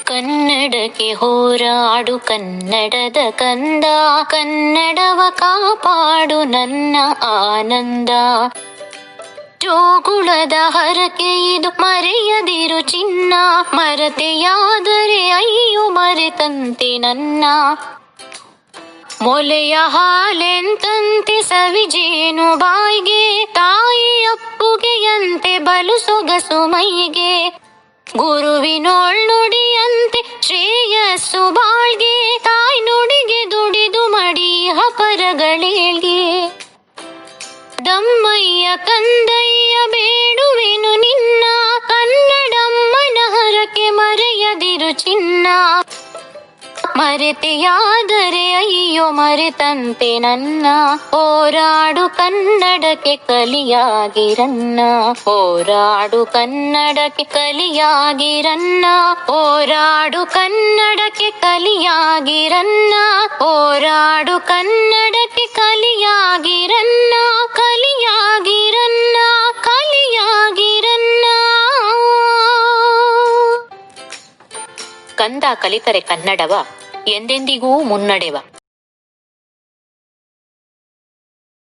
ಕನ್ನಡಕ್ಕೆ ಹೋರಾಡು ಕನ್ನಡದ ಕಂದ, ಕನ್ನಡವ ಕಾಪಾಡು ನನ್ನ ಆನಂದ. ಜೋಗುಳದ ಹರಕೆ ಇದು ಮರೆಯದಿರು ಚಿನ್ನ, ಮರತೆಯಾದರೆ ಅಯ್ಯೋ ಮರೆತಂತೆ ನನ್ನ. ಮೊಲೆಯ ಹಾಲೆಂತಂತೆ ಸವಿಜೇನು ಬಾಯಿಗೆ, ತಾಯಿ ಅಪ್ಪುಗೆಯಂತೆ ಬಲು ಸೊಗಸು ಮೈಗೆ. ಗುರುವಿನೊಳ್ನುಡಿಯಂತೆ ಶ್ರೇಯಸ್ಸು ಬಾಳ್ಗೆ, ತಾಯಿ ನುಡಿಗೆ ದುಡಿದು ಮಡಿ ಹಪರಗಳೇಳ್ಗೆ. ದಮ್ಮಯ್ಯ ಕಂದಯ್ಯ ಬೇಡುವೆನು ನಿನ್ನ, ಕನ್ನಡಮ್ಮನ ಹರಕೆ ಮರೆಯದಿರು ಚಿನ್ನ. ಮರೆತೆಯಾದರೆ ಅಯ್ಯೋ ಮರೆತಂತೆ ನನ್ನ. ಹೋರಾಡು ಕನ್ನಡಕ್ಕೆ ಕಲಿಯಾಗಿರನ್ನ, ಹೋರಾಡು ಕನ್ನಡಕ್ಕೆ ಕಲಿಯಾಗಿರನ್ನ, ಹೋರಾಡು ಕನ್ನಡಕ್ಕೆ ಕಲಿಯಾಗಿರನ್ನ, ಹೋರಾಡು ಕನ್ನಡಕ್ಕೆ ಕಲಿಯಾಗಿರನ್ನ, ಕಲಿಯಾಗಿರನ್ನ, ಕಲಿಯಾಗಿರನ್ನ. ಕಂದ ಕಲಿತರೆ ಕನ್ನಡವ ಎಂದೆಂದಿಗೂ ಮುನ್ನಡೆವ.